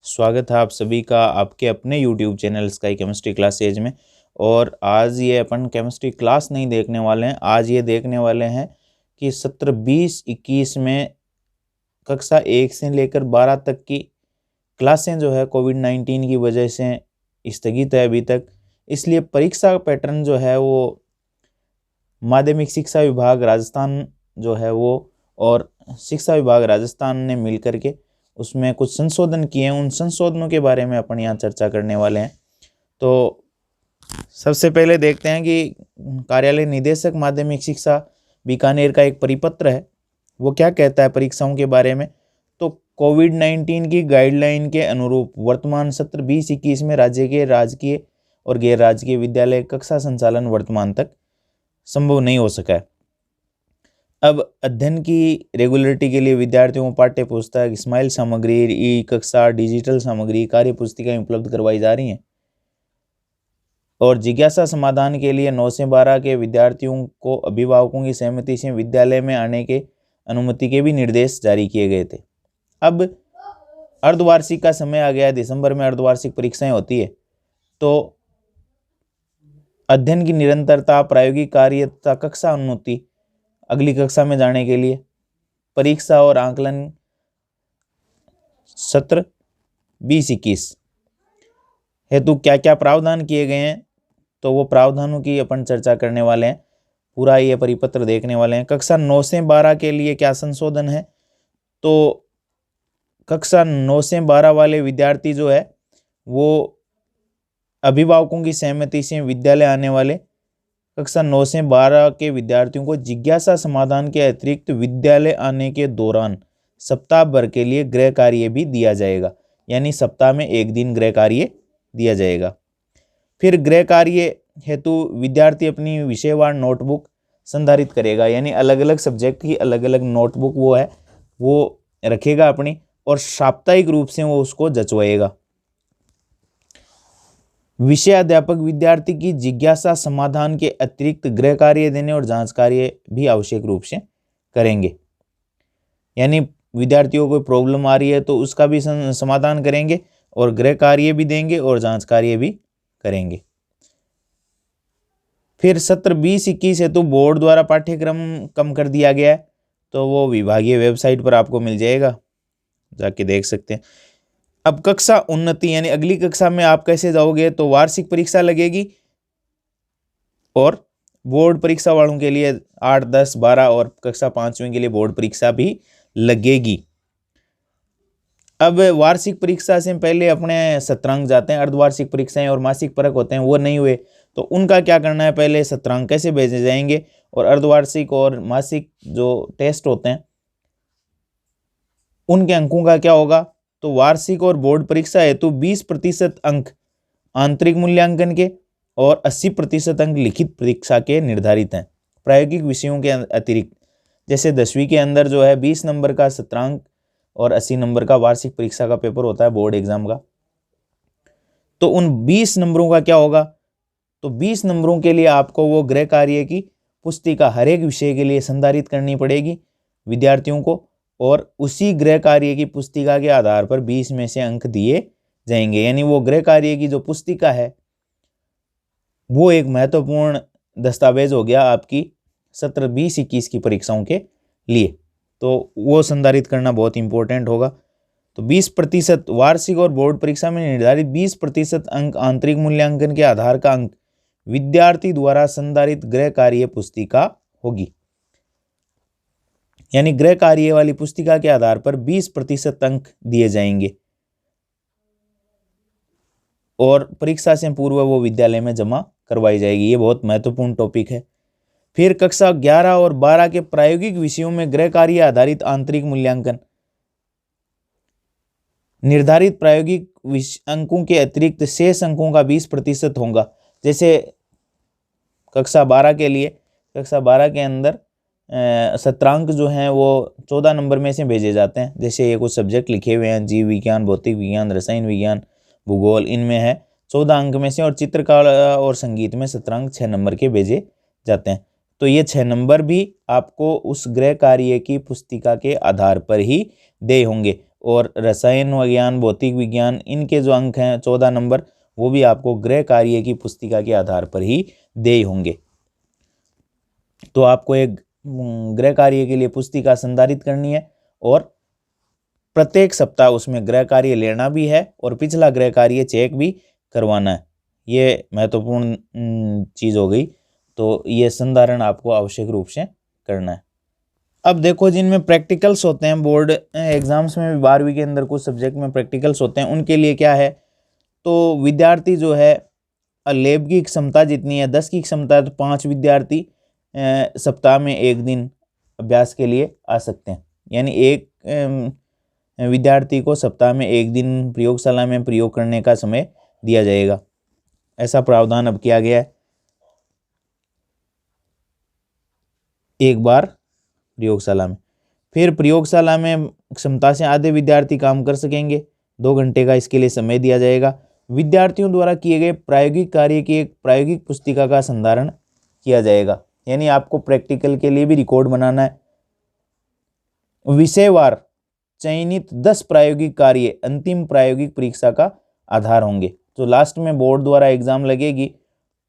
स्वागत है आप सभी का आपके अपने YouTube channel sky chemistry classes में। और आज ये अपन केमिस्ट्री क्लास नहीं देखने वाले हैं, आज ये देखने वाले हैं कि सत्र 20-21 में कक्षा 1 से लेकर 12 तक की क्लासें जो है कोविड-19 की वजह से स्थगित है अभी तक। इसलिए परीक्षा का पैटर्न जो है वो माध्यमिक शिक्षा विभाग राजस्थान जो है वो और शिक्षा विभाग राजस्थान ने मिल करके उसमें कुछ संशोधन किए हैं। उन संशोधनों के बारे में अपन यहाँ चर्चा करने वाले हैं। तो सबसे पहले देखते हैं कि कार्यालय निदेशक माध्यमिक शिक्षा बीकानेर का एक परिपत्र है, वो क्या कहता है परीक्षाओं के बारे में। तो कोविड-19 की गाइडलाइन के अनुरूप वर्तमान सत्र 20-21 में राज्य के राजकीय और गैर राजकीय विद्यालय कक्षा संचालन वर्तमान तक संभव नहीं हो सका है। अब अध्ययन की रेगुलरिटी के लिए विद्यार्थियों को पाठ्य पुस्तक, स्माइल सामग्री, ई कक्षा, डिजिटल सामग्री, कार्य पुस्तिकाएं उपलब्ध करवाई जा रही हैं। और जिज्ञासा समाधान के लिए 9 से 12 के विद्यार्थियों को अभिभावकों की सहमति से विद्यालय में आने के अनुमति के भी निर्देश जारी किए गए थे। अब अर्धवार्षिक का समय आ गया है, दिसंबर में अर्धवार्षिक परीक्षाएं होती है। तो अध्ययन की निरंतरता, प्रायोगिक कार्य तथा कक्षा उन्नति अगली कक्षा में जाने के लिए परीक्षा और आकलन सत्र 20-21 हेतु क्या क्या प्रावधान किए गए हैं, तो वो प्रावधानों की अपन चर्चा करने वाले हैं। पूरा ये परिपत्र देखने वाले हैं। कक्षा 9 से 12 के लिए क्या संशोधन है, तो कक्षा 9 से 12 वाले विद्यार्थी जो है वो अभिभावकों की सहमति से विद्यालय आने वाले कक्षा 9 से 12 के विद्यार्थियों को जिज्ञासा समाधान के अतिरिक्त विद्यालय आने के दौरान सप्ताह भर के लिए गृह कार्य भी दिया जाएगा, यानी सप्ताह में एक दिन गृह कार्य दिया जाएगा। फिर गृह कार्य हेतु विद्यार्थी अपनी विषयवार नोटबुक संधारित करेगा, यानी अलग अलग सब्जेक्ट की अलग अलग नोटबुक वो रखेगा अपनी, और साप्ताहिक रूप से वो उसको जचवाएगा। विषय अध्यापक विद्यार्थी की जिज्ञासा समाधान के अतिरिक्त गृह कार्य देने और जांच कार्य भी आवश्यक रूप से करेंगे, यानी विद्यार्थियों को प्रॉब्लम आ रही है तो उसका भी समाधान करेंगे और गृह कार्य भी देंगे और जांच कार्य भी करेंगे। फिर सत्र 20-21 हेतु बोर्ड द्वारा पाठ्यक्रम कम कर दिया गया है, तो वो विभागीय वेबसाइट पर आपको मिल जाएगा, जाके देख सकते हैं। अब कक्षा उन्नति यानी अगली कक्षा में आप कैसे जाओगे, तो वार्षिक परीक्षा लगेगी और बोर्ड परीक्षा वालों के लिए 8, 10, 12 और कक्षा 5वीं के लिए बोर्ड परीक्षा भी लगेगी। अब वार्षिक परीक्षा से पहले अपने सत्रांक जाते हैं, अर्धवार्षिक परीक्षाएं और मासिक परख होते हैं, वो नहीं हुए तो उनका क्या करना है, पहले सत्रांक कैसे भेजे जाएंगे और अर्धवार्षिक और मासिक जो टेस्ट होते हैं उनके अंकों का क्या होगा। तो वार्षिक और बोर्ड परीक्षा हेतु 20% अंक आंतरिक मूल्यांकन के और 80% अंक लिखित परीक्षा के निर्धारित हैं। प्रायोगिक विषयों के अतिरिक्त जैसे 10वीं के अंदर जो है 20 नंबर का सत्रांक और 80 नंबर का वार्षिक परीक्षा का पेपर होता है बोर्ड एग्जाम का, तो उन 20 नंबरों का क्या होगा, तो 20 नंबरों के लिए आपको वो गृह कार्य की पुस्तिका हर एक विषय के लिए संधारित करनी पड़ेगी विद्यार्थियों को, और उसी गृह कार्य की पुस्तिका के आधार पर 20 में से अंक दिए जाएंगे। यानी वो गृह कार्य की जो पुस्तिका है वो एक महत्वपूर्ण दस्तावेज हो गया आपकी सत्र 20-21 की परीक्षाओं के लिए, तो वो संधारित करना बहुत इंपॉर्टेंट होगा। तो 20% वार्षिक और बोर्ड परीक्षा में निर्धारित 20% अंक आंतरिक मूल्यांकन के आधार का अंक विद्यार्थी द्वारा संधारित गृह कार्य पुस्तिका होगी, यानी गृह कार्य वाली पुस्तिका के आधार पर 20% अंक दिए जाएंगे और परीक्षा से पूर्व वो विद्यालय में जमा करवाई जाएगी। ये बहुत महत्वपूर्ण टॉपिक है। फिर कक्षा 11 और 12 के प्रायोगिक विषयों में गृह कार्य आधारित आंतरिक मूल्यांकन निर्धारित प्रायोगिक अंकों के अतिरिक्त शेष अंकों का 20% होगा। जैसे कक्षा 12 के लिए, कक्षा 12 के अंदर सत्रांक जो हैं वो 14 नंबर में से भेजे जाते हैं। जैसे ये कुछ सब्जेक्ट लिखे हुए हैं, जीव विज्ञान, भौतिक विज्ञान, रसायन विज्ञान, भूगोल, इनमें है 14 अंक में से, और चित्रकला और संगीत में सत्रांक 6 नंबर के भेजे जाते हैं। तो ये 6 नंबर भी आपको उस गृह कार्य की पुस्तिका के आधार पर ही दे होंगे और रसायन विज्ञान, भौतिक विज्ञान, इनके जो अंक हैं 14 नंबर, वो भी आपको गृह कार्य की पुस्तिका के आधार पर ही देय होंगे। तो आपको एक गृह कार्य के लिए पुस्तिका संधारित करनी है और प्रत्येक सप्ताह उसमें गृह कार्य लेना भी है और पिछला गृह कार्य चेक भी करवाना है। ये महत्वपूर्ण चीज़ हो गई। तो ये संधारण आपको आवश्यक रूप से करना है। अब देखो, जिनमें प्रैक्टिकल्स होते हैं, बोर्ड एग्जाम्स में भी 12वीं के अंदर कुछ सब्जेक्ट में प्रैक्टिकल्स होते हैं, उनके लिए क्या है, तो विद्यार्थी जो है लैब की क्षमता जितनी है 10 की क्षमता है, तो 5 विद्यार्थी सप्ताह में एक दिन अभ्यास के लिए आ सकते हैं। यानी एक विद्यार्थी को सप्ताह में एक दिन प्रयोगशाला में प्रयोग करने का समय दिया जाएगा। ऐसा प्रावधान अब किया गया है। एक बार प्रयोगशाला में, फिर प्रयोगशाला में क्षमता से आधे विद्यार्थी काम कर सकेंगे। 2 घंटे का इसके लिए समय दिया जाएगा। विद्यार्थियों द्वारा किए गए प्रायोगिक कार्य की एक प्रायोगिक पुस्तिका का संधारण किया जाएगा। यानी आपको प्रैक्टिकल के लिए भी रिकॉर्ड बनाना है। विषयवार चयनित 10 प्रायोगिक कार्य अंतिम प्रायोगिक परीक्षा का आधार होंगे। तो लास्ट में बोर्ड द्वारा एग्जाम लगेगी,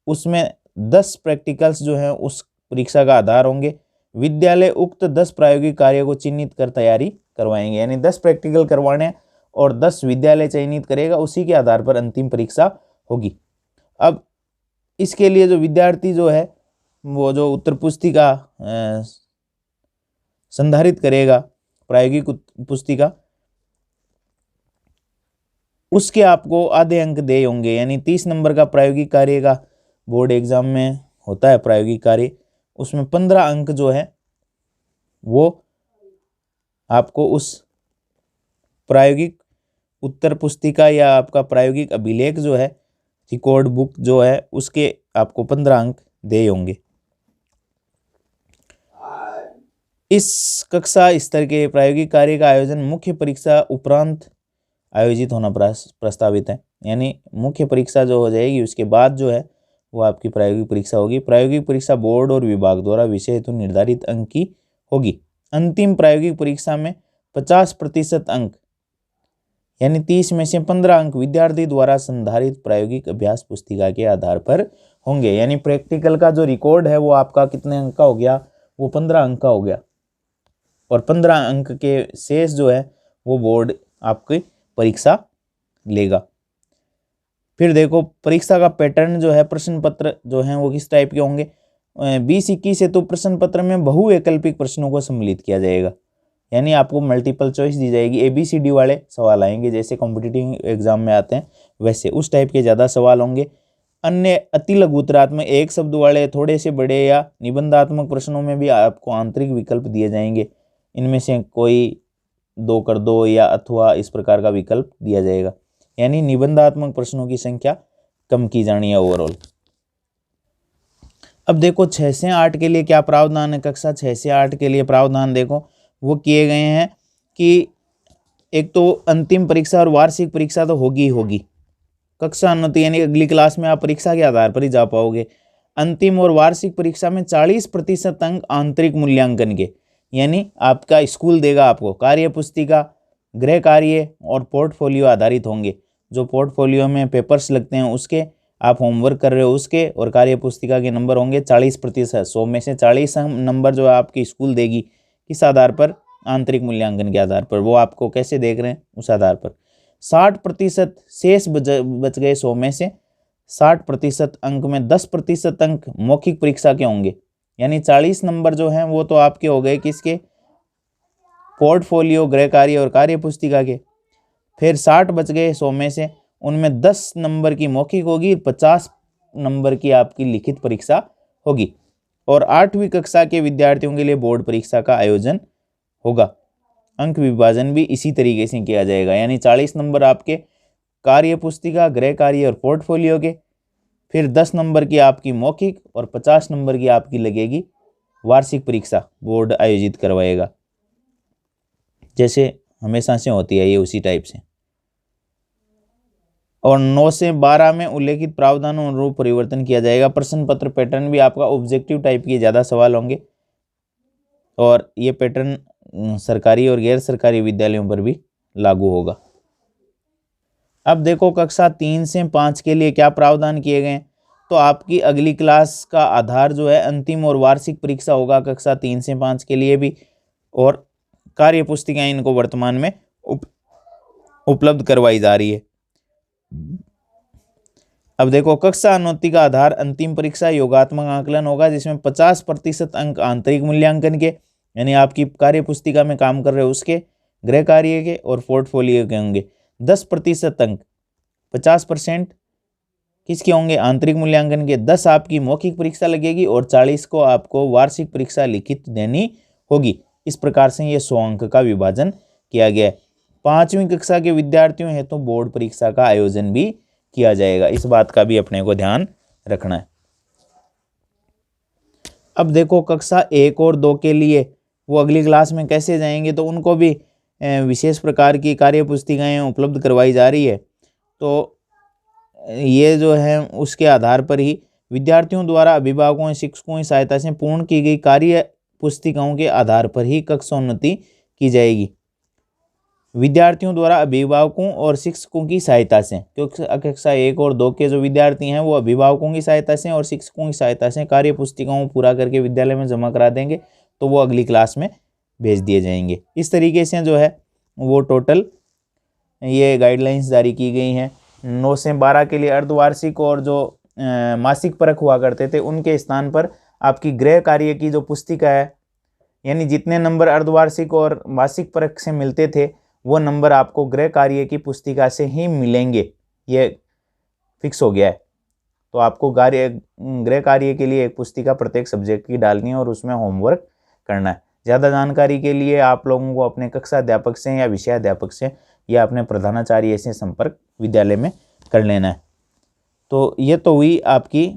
उसमें 10 प्रैक्टिकल्स जो हैं उस परीक्षा का आधार होंगे। विद्यालय उक्त 10 प्रायोगिक कार्य को चिन्हित कर तैयारी करवाएंगे। यानी 10 प्रैक्टिकल करवाने और 10 विद्यालय चयनित करेगा, उसी के आधार पर अंतिम परीक्षा होगी। अब इसके लिए जो विद्यार्थी जो है वो जो उत्तर पुस्तिका संधारित करेगा, प्रायोगिक पुस्तिका, उसके आपको आधे अंक दे होंगे। यानी 30 नंबर का प्रायोगिक कार्य का बोर्ड एग्जाम में होता है प्रायोगिक कार्य, उसमें 15 अंक जो है वो आपको उस प्रायोगिक उत्तर पुस्तिका या आपका प्रायोगिक अभिलेख जो है, रिकॉर्ड बुक जो है, उसके आपको 15 अंक दे होंगे। इस कक्षा स्तर के प्रायोगिक कार्य का आयोजन मुख्य परीक्षा उपरांत आयोजित होना प्रस्तावित है। यानी मुख्य परीक्षा जो हो जाएगी उसके बाद जो है वो आपकी प्रायोगिक परीक्षा होगी। प्रायोगिक परीक्षा बोर्ड और विभाग द्वारा विषय हेतु निर्धारित अंक की होगी। अंतिम प्रायोगिक परीक्षा में 50% अंक यानी 30 में से 15 अंक विद्यार्थी द्वारा संधारित प्रायोगिक अभ्यास पुस्तिका के आधार पर होंगे। यानी प्रैक्टिकल का जो रिकॉर्ड है वो आपका कितने अंक का हो गया, वो 15 अंक का हो गया, और 15 अंक के शेष जो है वो बोर्ड आपकी परीक्षा लेगा। फिर देखो, परीक्षा का पैटर्न जो है, प्रश्न पत्र जो है वो किस टाइप के होंगे। 20-21 हेतु प्रश्न पत्र में बहुवैकल्पिक प्रश्नों को सम्मिलित किया जाएगा। यानी आपको मल्टीपल चॉइस दी जाएगी, ABCD वाले सवाल आएंगे, जैसे कॉम्पिटिटिव एग्जाम में आते हैं वैसे उस टाइप के ज़्यादा सवाल होंगे। अन्य अति लघु उत्तरात्मक एक शब्द वाले, थोड़े से बड़े या निबंधात्मक प्रश्नों में भी आपको आंतरिक विकल्प दिए जाएंगे। इनमें से कोई 2 कर दो या अथवा इस प्रकार का विकल्प दिया जाएगा। यानी निबंधात्मक प्रश्नों की संख्या कम की जानी है ओवरऑल। अब देखो 6 से 8 के लिए क्या प्रावधान है। कक्षा 6 से 8 के लिए प्रावधान देखो वो किए गए हैं कि एक तो अंतिम परीक्षा और वार्षिक परीक्षा तो होगी ही होगी। कक्षा उन्नति यानी अगली क्लास में आप परीक्षा के आधार पर ही जा पाओगे। अंतिम और वार्षिक परीक्षा में 40% अंक आंतरिक मूल्यांकन के, यानी आपका स्कूल देगा आपको। कार्य पुस्तिका, गृह कार्य और पोर्टफोलियो आधारित होंगे। जो पोर्टफोलियो में पेपर्स लगते हैं उसके, आप होमवर्क कर रहे हो उसके, और कार्य पुस्तिका के नंबर होंगे 40%। 100 में से 40 नंबर जो आपकी स्कूल देगी, किस आधार पर, आंतरिक मूल्यांकन के आधार पर। वो आपको कैसे देख रहे हैं उस आधार पर। 60% शेष बच गए 100 में से 60% अंक में 10% अंक मौखिक परीक्षा के होंगे। यानी 40 नंबर जो हैं वो तो आपके हो गए किसके, पोर्टफोलियो, गृह कार्य और कार्य पुस्तिका के। फिर 60 बच गए 100 में से, उनमें 10 नंबर की मौखिक होगी, 50 नंबर की आपकी लिखित परीक्षा होगी। और 8वीं कक्षा के विद्यार्थियों के लिए बोर्ड परीक्षा का आयोजन होगा। अंक विभाजन भी इसी तरीके से किया जाएगा। यानी 40 नंबर आपके कार्य पुस्तिका, गृह कार्य और पोर्टफोलियो के, फिर 10 नंबर की आपकी मौखिक और 50 नंबर की आपकी लगेगी वार्षिक परीक्षा, बोर्ड आयोजित करवाएगा। जैसे हमेशा से होती है ये उसी टाइप से। और 9 से 12 में उल्लेखित प्रावधानों अनुरूप परिवर्तन किया जाएगा। प्रश्न पत्र पैटर्न भी आपका ऑब्जेक्टिव टाइप के ज़्यादा सवाल होंगे, और ये पैटर्न सरकारी और गैर सरकारी विद्यालयों पर भी लागू होगा। अब देखो कक्षा 3 से 5 के लिए क्या प्रावधान किए गए हैं। तो आपकी अगली क्लास का आधार जो है अंतिम और वार्षिक परीक्षा होगा कक्षा 3 से 5 के लिए भी, और कार्य पुस्तिकाएं इनको वर्तमान में उपलब्ध करवाई जा रही है। अब देखो कक्षा उन्नति का आधार अंतिम परीक्षा योगात्मक आकलन होगा, जिसमें 50% अंक आंतरिक मूल्यांकन के, यानी आपकी कार्य पुस्तिका में काम कर रहे हो उसके, गृह कार्य के और पोर्टफोलियो के होंगे। 10% अंक 50% किसके होंगे, आंतरिक मूल्यांकन के। 10 आपकी मौखिक परीक्षा लगेगी और 40 को आपको वार्षिक परीक्षा लिखित देनी होगी। इस प्रकार से ये 100 अंक का विभाजन किया गया है। 5वीं कक्षा के विद्यार्थियों हेतु तो बोर्ड परीक्षा का आयोजन भी किया जाएगा, इस बात का भी अपने को ध्यान रखना है। अब देखो कक्षा 1 और 2 के लिए वो अगली क्लास में कैसे जाएंगे, तो उनको भी विशेष प्रकार की कार्य पुस्तिकाएं उपलब्ध करवाई जा रही है। तो ये जो है उसके आधार पर ही विद्यार्थियों द्वारा अभिभावकों शिक्षकों की सहायता से पूर्ण की गई कार्य पुस्तिकाओं के आधार पर ही कक्षोन्नति की जाएगी। विद्यार्थियों द्वारा अभिभावकों और शिक्षकों की सहायता से, क्योंकि कक्षा 1 और 2 के जो विद्यार्थी हैं वो अभिभावकों की सहायता से और शिक्षकों की सहायता से कार्य पुस्तिकाओं पूरा करके विद्यालय में जमा करा देंगे, तो वो अगली क्लास में भेज दिए जाएंगे। इस तरीके से जो है वो टोटल ये गाइडलाइंस जारी की गई हैं। 9 से 12 के लिए अर्धवार्षिक और जो मासिक परख हुआ करते थे उनके स्थान पर आपकी गृह कार्य की जो पुस्तिका है, यानी जितने नंबर अर्धवार्षिक और मासिक परख से मिलते थे वो नंबर आपको गृह कार्य की पुस्तिका से ही मिलेंगे, ये फिक्स हो गया है। तो आपको गृह कार्य के लिए एक पुस्तिका प्रत्येक सब्जेक्ट की डालनी है और उसमें होमवर्क करना है। ज़्यादा जानकारी के लिए आप लोगों को अपने कक्षा अध्यापक से या विषयाध्यापक से या अपने प्रधानाचार्य से संपर्क विद्यालय में कर लेना है। तो ये तो हुई आपकी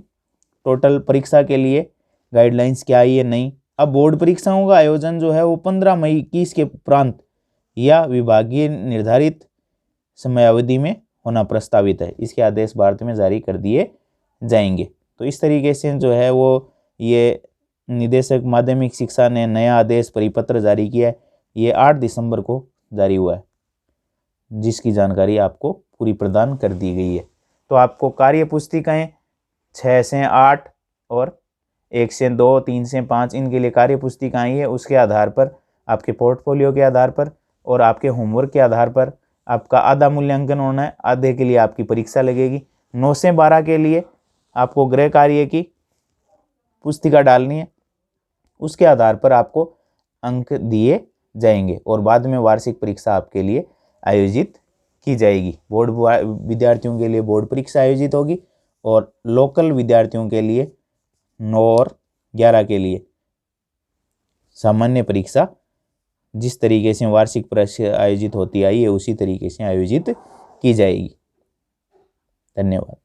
टोटल परीक्षा के लिए गाइडलाइंस क्या है ये नहीं। अब बोर्ड परीक्षाओं का आयोजन जो है वो 15 मई 21 के उपरांत या विभागीय निर्धारित समयावधि में होना प्रस्तावित है। इसके आदेश भारत में जारी कर दिए जाएंगे। तो इस तरीके से जो है वो ये निदेशक माध्यमिक शिक्षा ने नया आदेश परिपत्र जारी किया है। ये 8 दिसंबर को जारी हुआ है, जिसकी जानकारी आपको पूरी प्रदान कर दी गई है। तो आपको कार्य पुस्तिकाएं 6 से 8 और 1 से 2, 3 से 5 इनके लिए कार्य पुस्तिकाएं है। उसके आधार पर आपके पोर्टफोलियो के आधार पर और आपके होमवर्क के आधार पर आपका आधा मूल्यांकन होना है, आधे के लिए आपकी परीक्षा लगेगी। 9 से 12 के लिए आपको गृह कार्य की पुस्तिका डालनी है, उसके आधार पर आपको अंक दिए जाएंगे और बाद में वार्षिक परीक्षा आपके लिए आयोजित की जाएगी। बोर्ड विद्यार्थियों के लिए बोर्ड परीक्षा आयोजित होगी और लोकल विद्यार्थियों के लिए 9 और 11 के लिए सामान्य परीक्षा जिस तरीके से वार्षिक परीक्षा आयोजित होती आई है उसी तरीके से आयोजित की जाएगी। धन्यवाद।